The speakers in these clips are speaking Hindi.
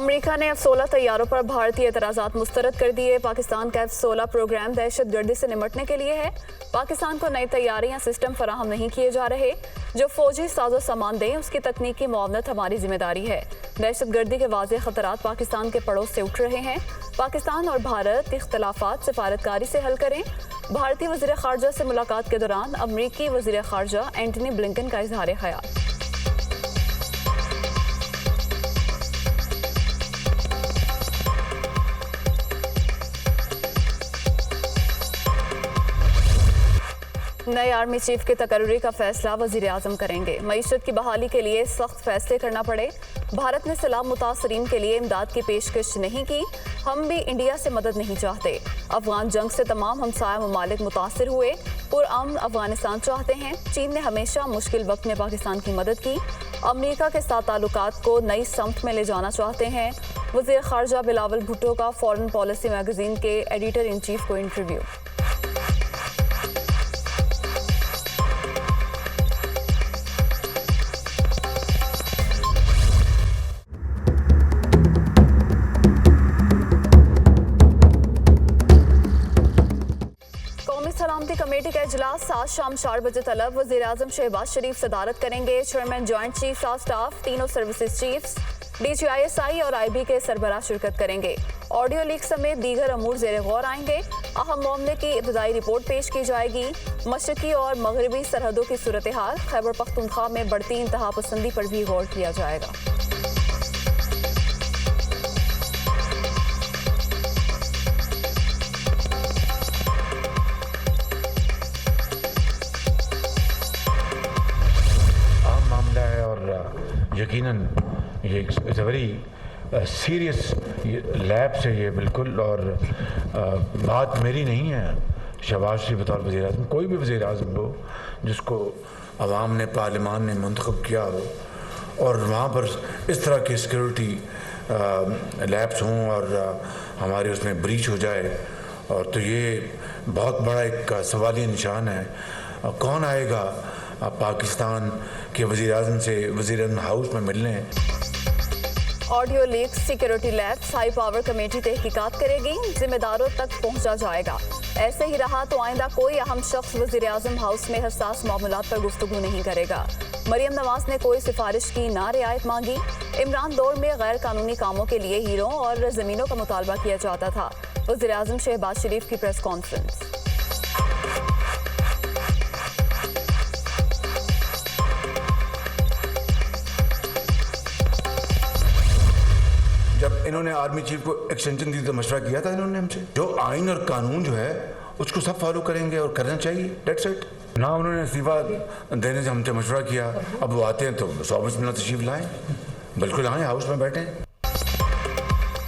अमेरिका ने F-16 तैयारों पर भारतीय एतराज़ात मुस्तरद कर दिए। पाकिस्तान का F-16 प्रोग्राम दहशतगर्दी से निपटने के लिए है। पाकिस्तान को नई तैयारियां सिस्टम फराहम नहीं किए जा रहे। जो फौजी साजो सामान दें उसकी तकनीकी मुआवनत हमारी जिम्मेदारी है। दहशतगर्दी के वाज़े खतरात पाकिस्तान के पड़ोस से उठ रहे हैं। पाकिस्तान और भारत इख्तलाफात सिफारतकारी से हल करें। भारतीय वज़ीर ख़ारजा से मुलाकात के दौरान अमरीकी वज़ीर ख़ारजा एंटनी ब्लिंकन का इजहार ख्याल। नए आर्मी चीफ के तकर्री का फैसला वजीर आजम करेंगे। मईशत की बहाली के लिए सख्त फैसले करना पड़े। भारत ने सैलाब मुतासरीन के लिए इमदाद की पेशकश नहीं की। हम भी इंडिया से मदद नहीं चाहते। अफगान जंग से तमाम हमसाया ममालिक मुतासर हुए। पुरअमन अफगानिस्तान चाहते हैं। चीन ने हमेशा मुश्किल वक्त में पाकिस्तान की मदद की। अमरीका के साथ ताल्लुकात को नई समत में ले जाना चाहते हैं। वज़ीर ख़ारजा बिलावल भुट्टो का फॉरेन पॉलिसी मैगजीन के एडिटर इन चीफ को इंटरव्यू। सलामती कमेटी का इजलास आज शाम 4 बजे तलब वज़ीर आज़म शहबाज शरीफ सदारत करेंगे। Chairman joint chief of staff, तीनों सर्विसेज चीफ्स, DGISI और IB के सरबराह शिरकत करेंगे। ऑडियो लीक समेत दीगर अमूर ज़ेर गौर आएंगे। अहम मामले की इब्तदाई रिपोर्ट पेश की जाएगी। मशरकी और मगरबी सरहदों की सूरत हाल, खैबर पख्तूनख्वा में बढ़ती इंतहा पसंदी पर भी गौर किया जाएगा। यकीनन ये it's a very serious lab से ये बिल्कुल, और बात मेरी नहीं है। शहबाज शरीफ बतौर वज़ीर आज़म, कोई भी वज़ीर आज़म हो जिसको अवाम ने, पार्लिमान ने मुंतखब किया हो और वहाँ पर इस तरह की सिक्योरिटी लैब्स हों और हमारे उसमें ब्रीच हो जाए, और तो ये बहुत बड़ा एक सवालिया निशान है। कौन आएगा पाकिस्तान के वज़ीर आज़म से वज़ीर आज़म हाउस में मिलने? Audio leak, security labs, high power committee तहकीकात करेगी। जिम्मेदारों तक पहुंचा जाएगा। ऐसे ही रहा तो आइंदा कोई अहम शख्स वज़ीर आज़म हाउस में हसास मामलात पर गुफ्तगू नहीं करेगा। मरियम नवाज ने कोई सिफारिश की ना रियायत मांगी। इमरान दौर में गैर कानूनी कामों के लिए हीरों और ज़मीनों का मुतालबा किया जाता था। वज़ीर आज़म शहबाज शरीफ की प्रेस कॉन्फ्रेंस। जब इन्होंने आर्मी चीफ को एक्सटेंशन दी तो मशवरा किया था इन्होंने हमसे। जो आइन और कानून जो है उसको सब फॉलो करेंगे और करना चाहिए, डेट्स इट। ना उन्होंने इस्तीफा देने से हमसे मशवरा किया। अब वो आते हैं तो ऑफिस में ना तशरीफ लाएं, बिल्कुल आएँ, हाउस में बैठें।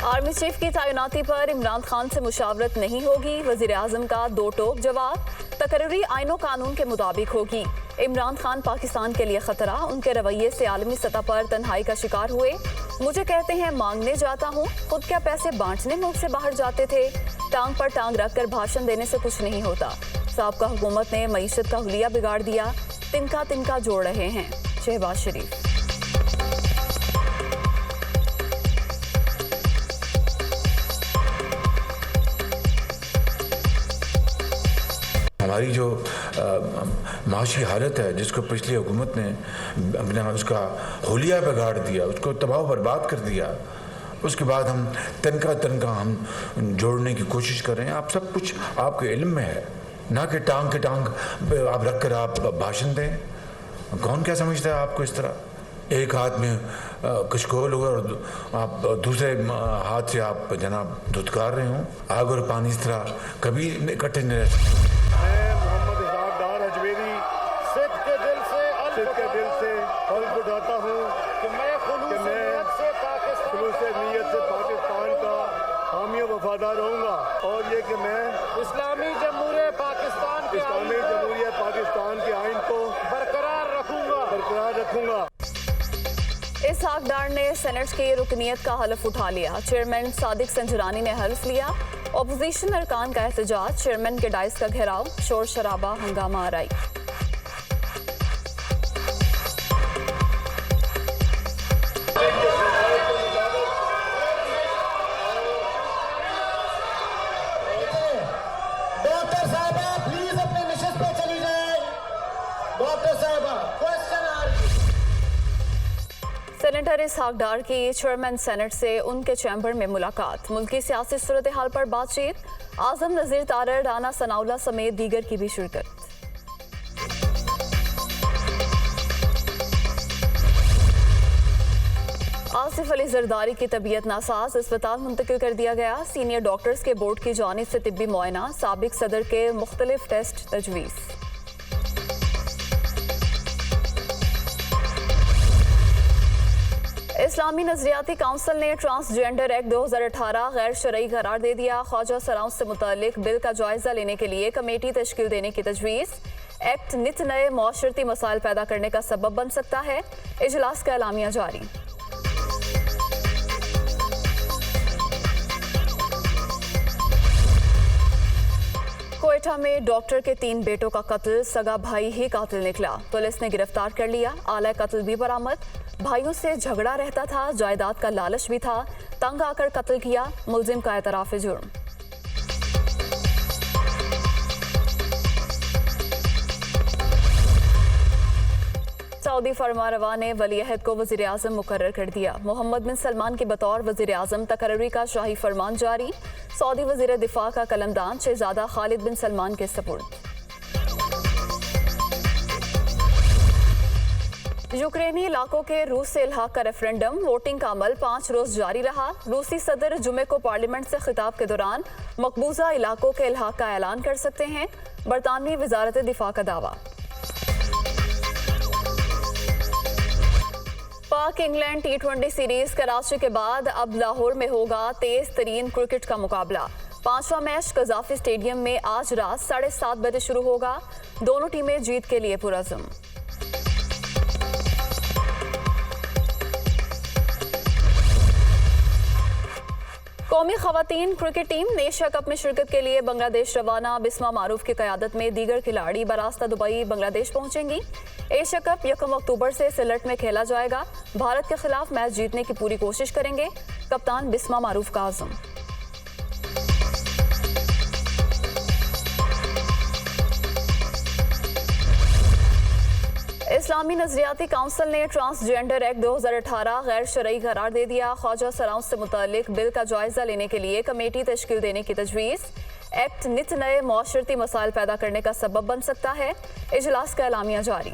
आर्मी चीफ की तैनाती पर इमरान खान से मुशावरत नहीं होगी। वज़ीर आज़म का दो टोक जवाब। तकर्री आइनो कानून के मुताबिक होगी। इमरान खान पाकिस्तान के लिए खतरा। उनके रवैये से आलमी सतह पर तन्हाई का शिकार हुए। मुझे कहते हैं मांगने जाता हूँ, खुद क्या पैसे बांटने मुल्क से बाहर जाते थे। टांग पर टांग रखकर भाषण देने से कुछ नहीं होता। साबका हुकूमत ने मईशत का हुलिया बिगाड़ दिया। तिनका तिनका जोड़ रहे हैं शहबाज शरीफ। हमारी जो माशी हालत है, जिसको पिछली हुकूमत ने अपने उसका हुलिया बिगाड़ दिया, उसको तबाह बर्बाद कर दिया, उसके बाद हम तनका हम जोड़ने की कोशिश कर रहे हैं। आप सब कुछ आपके इल्म में है, ना कि टांग के टांग आप रख कर आप भाषण दें। कौन क्या समझता है आपको इस तरह? एक हाथ में कशकोल हो और आप दूसरे हाथ से आप जनाब धुतकार रहे हों। आग और पानी इस तरह कभी इकट्ठे नहीं रह सकते। उठाता हूँ कि मैं खुलूस नीयत से पाकिस्तान का हामी वफादार रहूँगा, और ये कि मैं इस्लामी जमहूरियत पाकिस्तान के आइन को बरकरार रखूँगा। इसहाक डार ने सेनेट की रुकनीत का हलफ उठा लिया। चेयरमैन सादिक संजरानी ने हल्फ लिया। अपोजिशन अरकान का एहतजाज, चेयरमैन के डाइस का घेराव, शोर शराबा, हंगामा आराई। सेनेटर इसहाक डार की चेयरमैन सेनेट से उनके चैम्बर में मुलाकात, मुल्की सियासी सूरत हाल पर बातचीत, आजम नजीर तारड़, राना सनाउल्लाह समेत दीगर की भी शिरकत। आसिफ अली जरदारी की तबीयत नासाज, अस्पताल मुंतकिल कर दिया गया। सीनियर डॉक्टर्स के बोर्ड की जानिब से तिब्बी मुआयना, साबिक सदर के मुख्तलिफ टेस्ट तजवीज़। इस्लामी नजरियाती काउंसिल ने ट्रांसजेंडर एक्ट 2018 गैर शरई करार दे दिया। ख्वाजा सराउं से मुतालिक बिल का जायजा लेने के लिए कमेटी तश्कील देने की तजवीज़। एक्ट नित नए मुआशरती मसाइल पैदा करने का सबब बन सकता है। इजलास का एलामिया जारी। कोयटा में डॉक्टर के 3 बेटों का कत्ल, सगा भाई ही कातिल निकला। पुलिस ने गिरफ्तार कर लिया। आला कत्ल भी बरामद। भाइयों से झगड़ा रहता था, जायदाद का लालच भी था, तंग आकर कत्ल किया। मुलजिम का एतराफ़ जुर्म। सऊदी फरमारवा ने वली-ए-अहद को वज़ीर आज़म मुकर्रर कर दिया। मोहम्मद बिन सलमान के बतौर वज़ीर आज़म तकर्री का शाही फरमान जारी। सऊदी वज़ीर दिफा का कलमदान शहज़ादा खालिद बिन सलमान के सपुर्द। यूक्रेनी इलाकों के रूस से इल्हाक का रेफरेंडम, वोटिंग का अमल 5 रोज जारी रहा। रूसी सदर जुमे को पार्लियामेंट से खिताब के दौरान मकबूजा इलाकों के इल्हाक का ऐलान कर सकते हैं। बरतानवी वजारत दिफा का दावा। पाक इंग्लैंड T20 सीरीज कराची के बाद अब लाहौर में होगा तेज तरीन क्रिकेट का मुकाबला। 5वां मैच कजाफी स्टेडियम में आज रात 7:30 बजे शुरू होगा। दोनों टीमें जीत के लिए पुरअज़्म। कौमी खवातीन क्रिकेट टीम एशिया कप में शिरकत के लिए बांग्लादेश रवाना। बिस्मा मारूफ की क़यादत में दीगर खिलाड़ी बरास्ता दुबई बांग्लादेश पहुंचेंगी। एशिया कप 1 अक्टूबर से सिलट में खेला जाएगा। भारत के खिलाफ मैच जीतने की पूरी कोशिश करेंगे कप्तान बिस्मा मारूफ का आज़म। इस्लामी नजरियाती काउंसिल ने ट्रांसजेंडर एक्ट 2018 गैर शरई करार दे दिया। ख्वाजा सराउं से मुतालिक बिल का जायजा लेने के लिए कमेटी तश्कील देने की तजवीज़। एक्ट नित नए मुआशरती मसाइल पैदा करने का सबब बन सकता है। इजलास का एलामिया जारी।